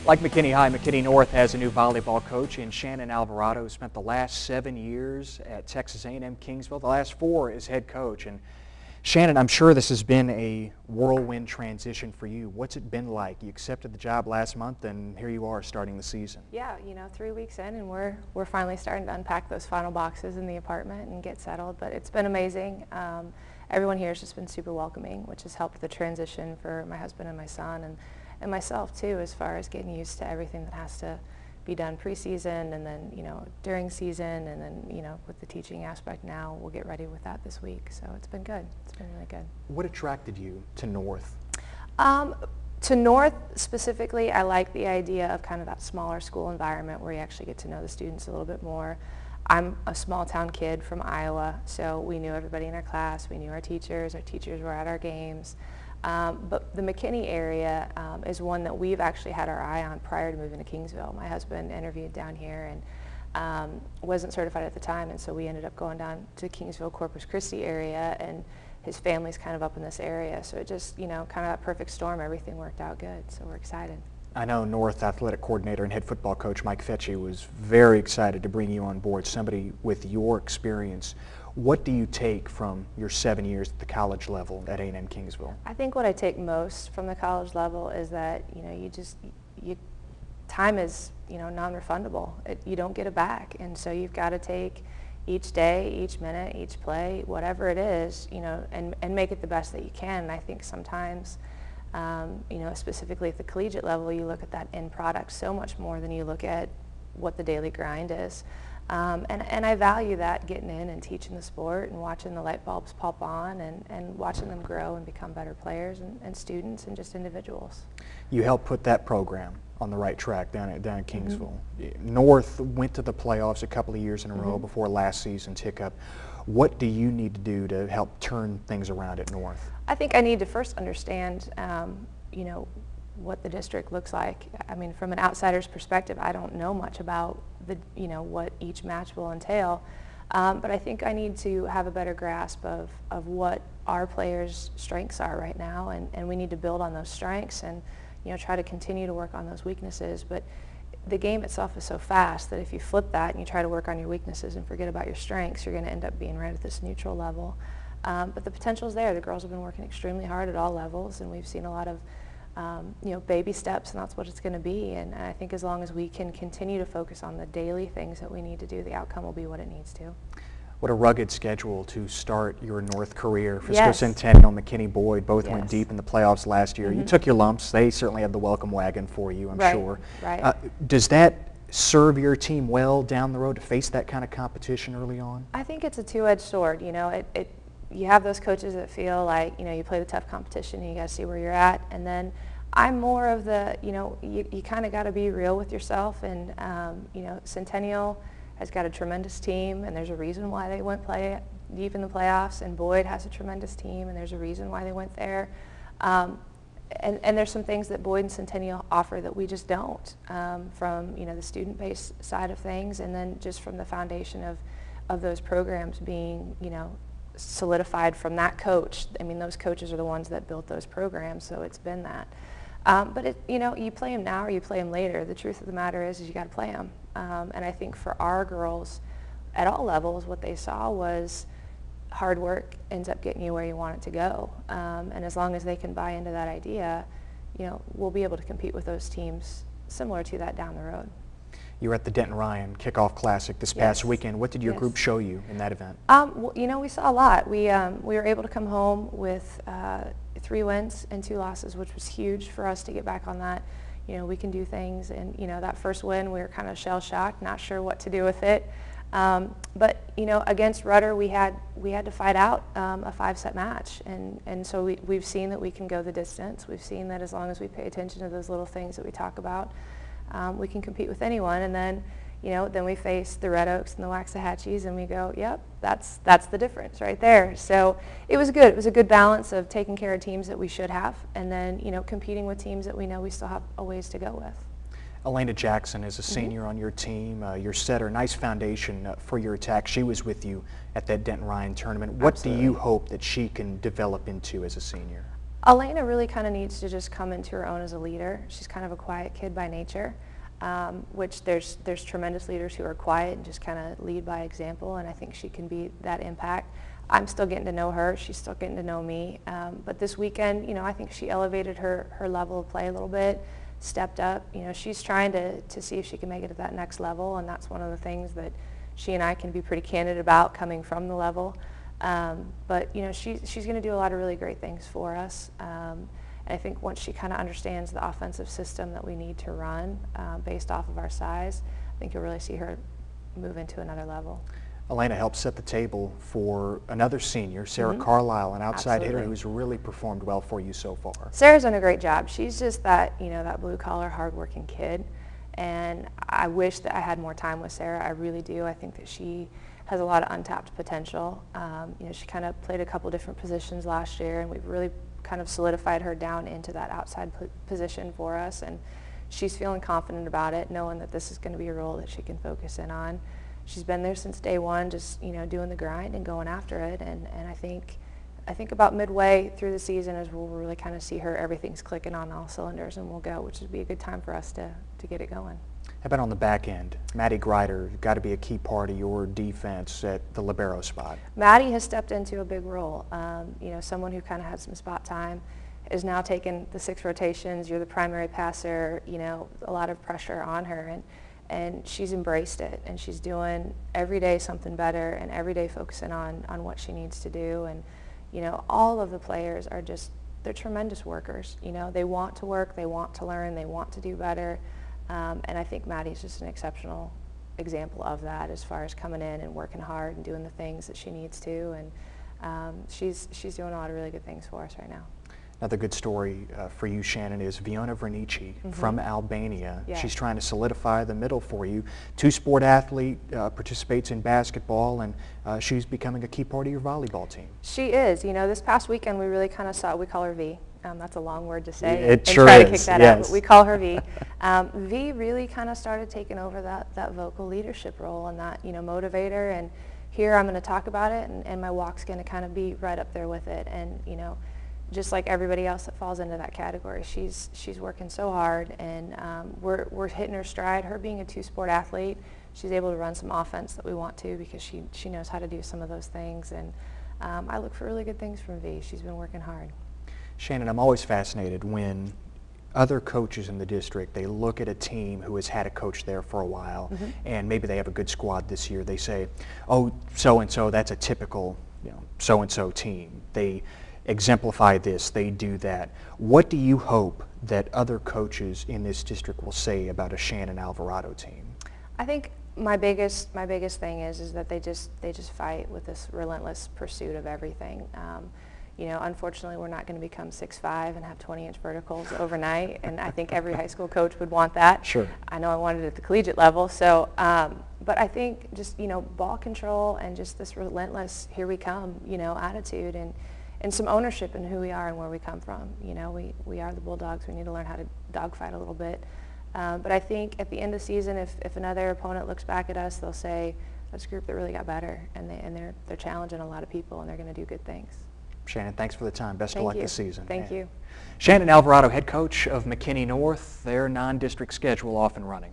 Like McKinney High, McKinney North has a new volleyball coach in Shannon Alvarado, who spent the last 7 years at Texas A&M Kingsville, the last 4 as head coach. And Shannon, I'm sure this has been a whirlwind transition for you. What's it been like? You accepted the job last month, and here you are starting the season. Yeah, 3 weeks in, and we're finally starting to unpack those final boxes in the apartment and get settled. But it's been amazing. Everyone here has just been super welcoming, which has helped the transition for my husband and my son, and myself too, as far as getting used to everything that has to be done preseason, and then during season, and then with the teaching aspect now, we'll get ready with that this week. So it's been good. It's been really good. What attracted you to North? To North specifically, I like the idea of kind of that smaller school environment where you actually get to know the students a little bit more. I'm a small town kid from Iowa, so we knew everybody in our class. We knew our teachers were at our games. But the McKinney area is one that we've actually had our eye on prior to moving to Kingsville. My husband interviewed down here and wasn't certified at the time, and so we ended up going down to Kingsville, Corpus Christi area, and his family's kind of up in this area. So it just, kind of that perfect storm, everything worked out good, so we're excited. I know North athletic coordinator and head football coach Mike Fetchy was very excited to bring you on board, somebody with your experience. What do you take from your 7 years at the college level at A&M Kingsville? I think what I take most from the college level is that time is non-refundable. You don't get it back, and so you've got to take each day, each minute, each play, whatever it is, and make it the best that you can. And I think sometimes, specifically at the collegiate level, you look at that end product so much more than you look at what the daily grind is. And I value that, getting in and teaching the sport and watching the light bulbs pop on and watching them grow and become better players and students and just individuals. You helped put that program on the right track down at Kingsville. Mm-hmm. North went to the playoffs a couple of years in a row before last season's hiccup. What do you need to do to help turn things around at North? I think I need to first understand, what the district looks like. I mean, from an outsider's perspective, I don't know much about what each match will entail, but I think I need to have a better grasp of what our players' strengths are right now, and we need to build on those strengths and try to continue to work on those weaknesses. But the game itself is so fast that if you flip that and you try to work on your weaknesses and forget about your strengths, you're going to end up being right at this neutral level. But the potential's there. The girls have been working extremely hard at all levels, and we've seen a lot of baby steps, and that's what it's going to be. And I think as long as we can continue to focus on the daily things that we need to do, the outcome will be what it needs to. What a rugged schedule to start your North career. Frisco Yes. Centennial, McKinney Boyd both went Yes. deep in the playoffs last year. You took your lumps. They certainly had the welcome wagon for you, I'm sure. Right. Does that serve your team well down the road to face that kind of competition early on? I think it's a two-edged sword. You have those coaches that feel like you play the tough competition and you got to see where you're at, and then I'm more of the you kind of got to be real with yourself, and Centennial has got a tremendous team, and there's a reason why they went play deep in the playoffs, and Boyd has a tremendous team, and there's a reason why they went there. And there's some things that Boyd and Centennial offer that we just don't, from the student-based side of things, and then just from the foundation of those programs being solidified from that coach. I mean, those coaches are the ones that built those programs, so it's been that. But you play them now or you play them later. The truth of the matter is you got to play them. And I think for our girls, at all levels, what they saw was hard work ends up getting you where you want it to go. And as long as they can buy into that idea, we'll be able to compete with those teams similar to that down the road. You were at the Denton Ryan Kickoff Classic this past weekend. What did your group show you in that event? We saw a lot. We were able to come home with 3 wins and 2 losses, which was huge for us to get back on that. We can do things, and that first win, we were kind of shell-shocked, not sure what to do with it. But against Rudder, we had to fight out a 5-set match, and so we've seen that we can go the distance. We've seen that as long as we pay attention to those little things that we talk about, we can compete with anyone. And then then we face the Red Oaks and the Waxahachis, and we go, yep, that's the difference right there. So it was good. It was a good balance of taking care of teams that we should have, and then competing with teams that we know we still have a ways to go with. Elena Jackson is a senior on your team. Your setter, nice foundation for your attack. She was with you at that Denton Ryan tournament. What do you hope that she can develop into as a senior? Elena really kind of needs to just come into her own as a leader. She's kind of a quiet kid by nature, which there's tremendous leaders who are quiet and just kind of lead by example, and I think she can be that impact. I'm still getting to know her. She's still getting to know me. But this weekend, I think she elevated her level of play a little bit, stepped up. She's trying to see if she can make it to that next level, and that's one of the things that she and I can be pretty candid about coming from the level. But she's going to do a lot of really great things for us. And I think once she kind of understands the offensive system that we need to run based off of our size, I think you'll really see her move into another level. Elena helped set the table for another senior, Sarah Carlisle, an outside hitter who's really performed well for you so far. Sarah's done a great job. She's just that, that blue-collar, hard-working kid. And I wish that I had more time with Sarah. I really do. I think that she has a lot of untapped potential. She kind of played a couple different positions last year, and we've really kind of solidified her down into that outside position for us. And she's feeling confident about it, knowing that this is going to be a role that she can focus in on. She's been there since day one, just doing the grind and going after it. And I think about midway through the season is where we'll really kind of see her, everything's clicking on all cylinders, and we'll go, which would be a good time for us to get it going. How about on the back end? Maddie Grider, got to be a key part of your defense at the libero spot. Maddie has stepped into a big role. Someone who kind of had some spot time is now taking the 6 rotations. You're the primary passer. A lot of pressure on her, and she's embraced it, and she's doing every day something better, and every day focusing on what she needs to do. And all of the players are they're tremendous workers. They want to work, they want to learn, they want to do better. And I think Maddie's just an exceptional example of that, as far as coming in and working hard and doing the things that she needs to. And she's doing a lot of really good things for us right now. Another good story for you, Shannon, is Fiona Chi from Albania. Yeah. She's trying to solidify the middle for you. 2-sport athlete, participates in basketball, and she's becoming a key part of your volleyball team. She is. This past weekend we really kind of saw, we call her V. That's a long word to say. It and sure try is, to kick that yes. out, but we call her V. V really kind of started taking over that vocal leadership role and that motivator. And here I'm going to talk about it, and my walk's going to kind of be right up there with it. And just like everybody else that falls into that category, she's working so hard, and we're hitting her stride. Her being a 2-sport athlete, she's able to run some offense that we want to, because she knows how to do some of those things. And I look for really good things from V. She's been working hard. Shannon, I'm always fascinated when other coaches in the district, they look at a team who has had a coach there for a while, and maybe they have a good squad this year. They say, oh, so-and-so, that's a typical so-and-so team. They exemplify this, they do that. What do you hope that other coaches in this district will say about a Shannon Alvarado team? I think my biggest thing is that they just fight with this relentless pursuit of everything. Unfortunately, we're not going to become 6'5" and have 20-inch verticals overnight, and I think every high school coach would want that. Sure. I know I wanted it at the collegiate level, so but I think just ball control and just this relentless here we come attitude, and some ownership in who we are and where we come from. We are the Bulldogs. We need to learn how to dogfight a little bit. But I think at the end of the season, if another opponent looks back at us, they'll say that's a group that really got better, and they're challenging a lot of people, and they're going to do good things. Shannon, thanks for the time. Best of luck this season. Thank you. Shannon Alvarado, head coach of McKinney North, their non-district schedule off and running.